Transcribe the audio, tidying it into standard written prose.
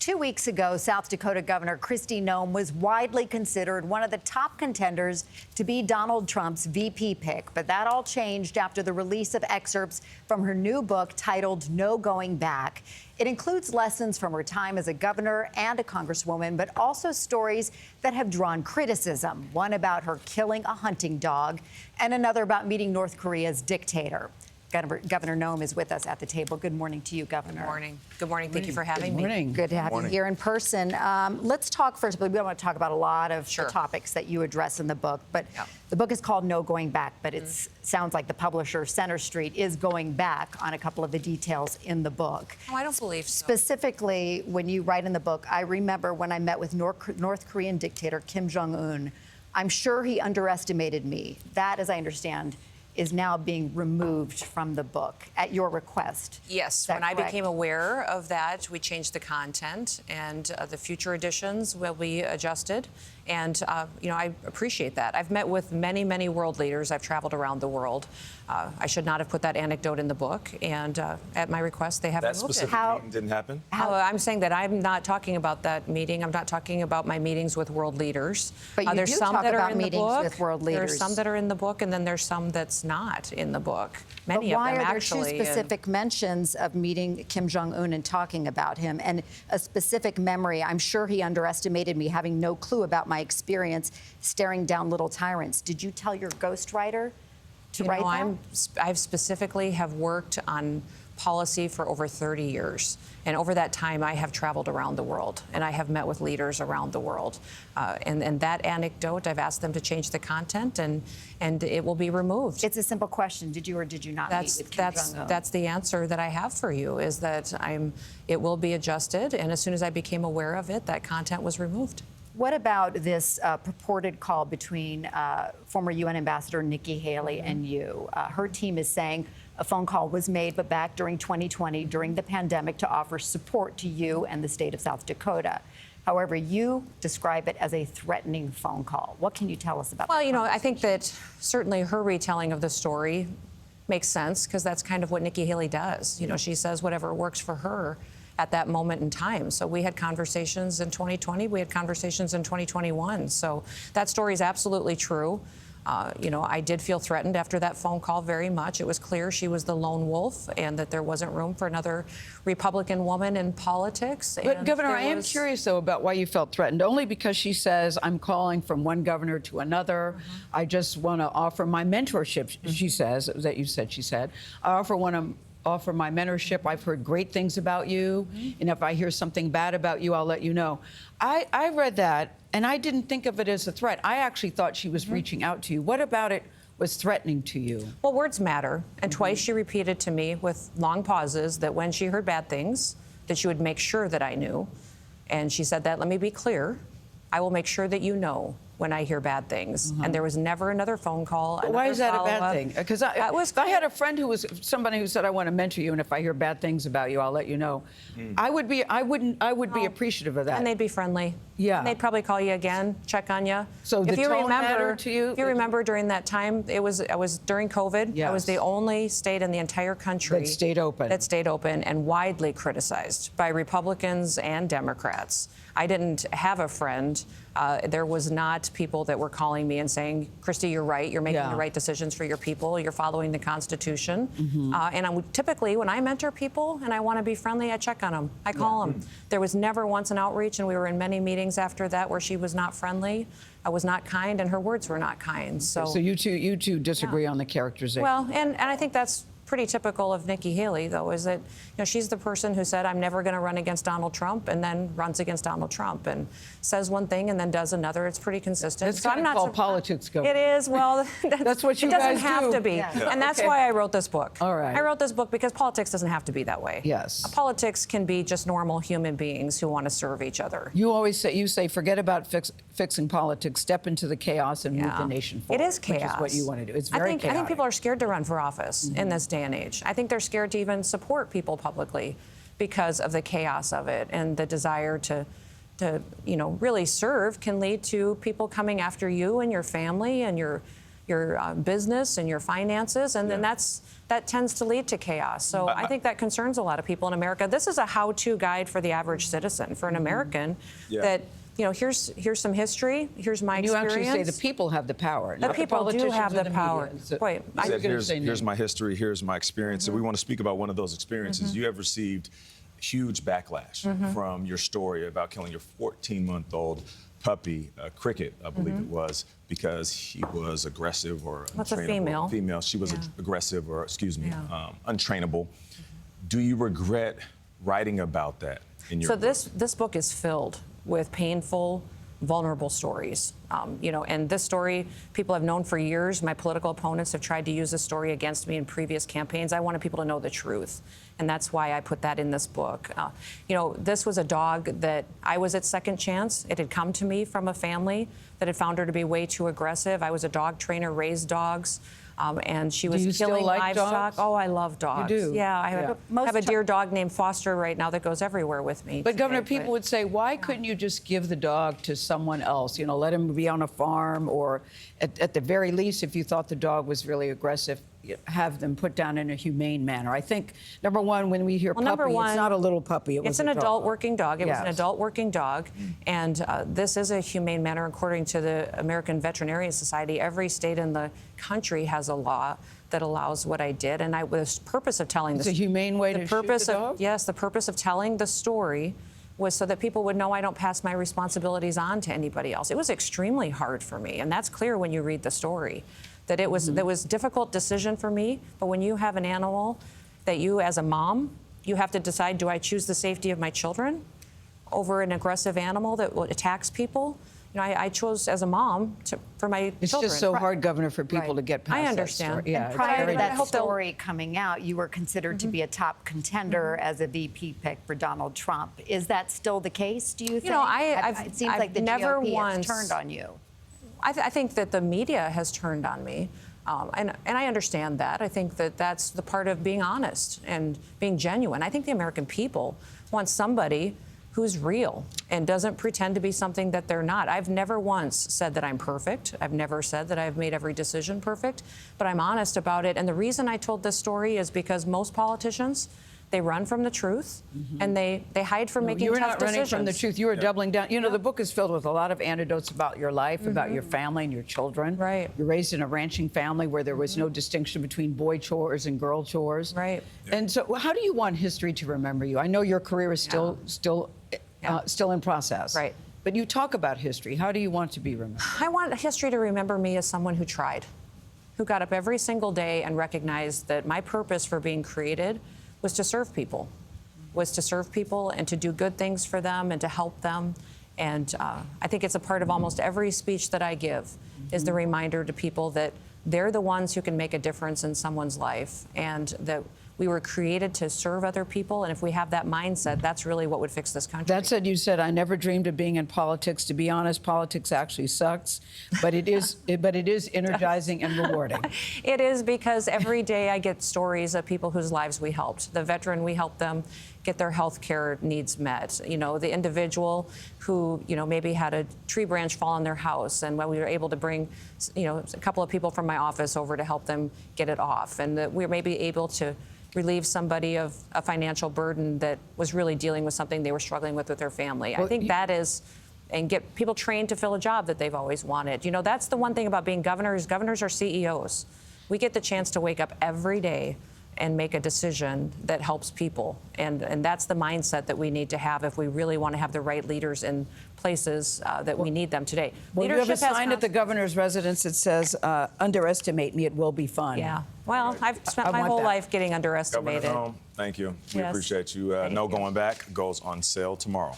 2 weeks ago, South Dakota Governor Kristi Noem was widely considered one of the top contenders to be Donald Trump's VP pick. But that all changed after the release of excerpts from her new book titled No Going Back. It includes lessons from her time as a governor and a congresswoman, but also stories that have drawn criticism. One about her killing a hunting dog and another about meeting North Korea's dictator. Governor Noem is with us at the table. Good morning to you, Governor. Good morning. Good morning. Thank you for having me. Good to have you here in person. Let's talk first, but we don't want to talk about a lot of the topics that you address in the book. But the book is called No Going Back, but it sounds like the publisher, Center Street, is going back on a couple of the details in the book. Oh, I don't believe so. Specifically, when you write in the book, I remember when I met with North Korean dictator Kim Jong-un, I'm sure he underestimated me. That, as I understand, is now being removed from the book at your request. Yes, when I became aware of that, we changed the content, and the future editions will be adjusted. And, I appreciate that. I've met with many, many world leaders. I've traveled around the world. I should not have put that anecdote in the book. And at my request, they have removed it. That specific meeting didn't happen? I'm saying that I'm not talking about that meeting. I'm not talking about my meetings with world leaders. But you there's do some talk that are about in the meetings book. with world leaders. There's some that are in the book, and then there's some that's not in the book. Many of them, actually. Why are there two specific mentions of meeting Kim Jong-un and talking about him, and a specific memory? I'm sure he underestimated me, having no clue about my experience staring down little tyrants. Did you tell your ghostwriter to write that? I've specifically have worked on policy for over 30 years. And over that time, I have traveled around the world, and I have met with leaders around the world. And that anecdote, I've asked them to change the content, and it will be removed. It's a simple question. Did you or did you not meet with Kim Jong-un? That's the answer that I have for you, is that it will be adjusted, and as soon as I became aware of it, that content was removed. What about this purported call between former UN Ambassador Nikki Haley and you? Her team is saying a phone call was made, but back during 2020, during the pandemic, to offer support to you and the state of South Dakota. However, you describe it as a threatening phone call. What can you tell us about that? Well, I think that certainly her retelling of the story makes sense, because that's kind of what Nikki Haley does. She says whatever works for her at that moment in time. So we had conversations in 2020, we had conversations in 2021. So that story is absolutely true. I did feel threatened after that phone call very much. It was clear she was the lone wolf and that there wasn't room for another Republican woman in politics. But, Governor, I am curious, though, about why you felt threatened. Only because she says, I'm calling from one governor to another. I just want to offer my mentorship, she says, that you said she said. I offer my mentorship. I've heard great things about you. And if I hear something bad about you, I'll let you know. I read that, and I didn't think of it as a threat. I actually thought she was reaching out to you. What about it was threatening to you? Well, words matter. And twice she repeated to me with long pauses that when she heard bad things, that she would make sure that I knew. And she said that, let me be clear, I will make sure that you know when I hear bad things. And there was never another phone call. But why is that a bad thing? Because I had a friend who was somebody who said, I want to mentor you, and if I hear bad things about you, I'll let you know. I would be appreciative of that. And they'd be friendly. Yeah. And they'd probably call you again, check on you. So the tone mattered to you? If you remember during that time, I was during COVID. Yes. I was the only state in the entire country that stayed open and widely criticized by Republicans and Democrats. I didn't have a friend. There was not people that were calling me and saying, Kristi, you're right. You're making the right decisions for your people. You're following the Constitution. And typically, when I mentor people and I want to be friendly, I check on them. I call them. There was never once an outreach, and we were in many meetings after that where she was not friendly, I was not kind, and her words were not kind. So you two disagree on the characterization. Well, and I think that's pretty typical of Nikki Haley, though, is that she's the person who said, I'm never going to run against Donald Trump, and then runs against Donald Trump and says one thing and then does another. It's pretty consistent. It's kind of called politics, Governor. It is. Well, that's what you guys do. It doesn't have do. to be. Yeah. And that's why I wrote this book. All right. I wrote this book because politics doesn't have to be that way. Yes. Politics can be just normal human beings who want to serve each other. You say, forget about fixing politics, step into the chaos and move the nation forward. It is chaos. Which is what you want to do. It's very chaotic. I think people are scared to run for office in this day and age. I think they're scared to even support people publicly because of the chaos of it, and the desire to really serve can lead to people coming after you and your family and your business and your finances, and then that tends to lead to chaos. So I think that concerns a lot of people in America. This is a how-to guide for the average citizen, for an American, that, you know, here's some history, here's my experience. You actually say the people have the power. The people do have the power. Wait, here's my history, here's my experience. So we want to speak about one of those experiences. You have received huge backlash from your story about killing your 14-month-old puppy, Cricket, I believe it was, because he was aggressive or What's a female? Female. She was aggressive or, untrainable. Do you regret writing about that in your book? This book is filled with painful, vulnerable stories. You know, and this story people have known for years. My political opponents have tried to use this story against me in previous campaigns. I wanted people to know the truth, and that's why I put that in this book. You know, this was a dog that I was its second chance. It had come to me from a family that had found her to be way too aggressive. I was a dog trainer, raised dogs. And she was killing livestock. Dogs? Oh, I love dogs. You do? Yeah, I have a dear dog named Foster right now that goes everywhere with me. But Governor, people would say, why couldn't you just give the dog to someone else? You know, let him be on a farm, or at the very least, if you thought the dog was really aggressive, have them put down in a humane manner. I think, number one, when we hear puppy, it's not a little puppy. It's an adult working dog. It was an adult working dog. And this is a humane manner. According to the American Veterinarian Society, every state in the country has a law that allows what I did. And the purpose of telling It's a humane way to shoot the dog? Yes, the purpose of telling the story was so that people would know I don't pass my responsibilities on to anybody else. It was extremely hard for me, and that's clear when you read the story. That it was a difficult decision for me, but when you have an animal that you, as a mom, you have to decide, do I choose the safety of my children over an aggressive animal that attacks people? You know, I chose as a mom for my children. It's just so hard, Governor, for people to get past I understand. that story. Yeah, And prior to that hope story coming out, you were considered to be a top contender as a VP pick for Donald Trump. Is that still the case, do you think? You know, it seems like the never GOP once has turned on you. I think that the media has turned on me, and I understand that. I think that that's the part of being honest and being genuine. I think the American people want somebody who's real and doesn't pretend to be something that they're not. I've never once said that I'm perfect. I've never said that I've made every decision perfect, but I'm honest about it. And the reason I told this story is because most politicians, they run from the truth, and they hide from making tough decisions. You were not running from the truth. You were doubling down. You know, the book is filled with a lot of anecdotes about your life, about your family and your children. Right. You're raised in a ranching family where there was no distinction between boy chores and girl chores. Right. And so how do you want history to remember you? I know your career is still in process. Right. But you talk about history. How do you want to be remembered? I want history to remember me as someone who tried, who got up every single day and recognized that my purpose for being created was to serve people, and to do good things for them and to help them. And I think it's a part of almost every speech that I give is the reminder to people that they're the ones who can make a difference in someone's life, and that we were created to serve other people. And if we have that mindset, that's really what would fix this country. That said, you said, I never dreamed of being in politics. To be honest, politics actually sucks, but it is energizing and rewarding. It is, because every day I get stories of people whose lives we helped. The veteran, we helped them get their health care needs met. You know, the individual who, you know, maybe had a tree branch fall on their house, and when we were able to bring, you know, a couple of people from my office over to help them get it off. And that we were maybe able to relieve somebody of a financial burden that was really dealing with something they were struggling with their family. I think that is, and get people trained to fill a job that they've always wanted. You know, that's the one thing about being governors. Governors are CEOs. We get the chance to wake up every day and make a decision that helps people. And that's the mindset that we need to have if we really want to have the right leaders in places that we need them today. Well, you have a sign at the governor's residence that says, underestimate me, it will be fun. Yeah. Well, I've spent my whole life getting underestimated. Governor Noem, thank you. We appreciate you. No Going Back goes on sale tomorrow.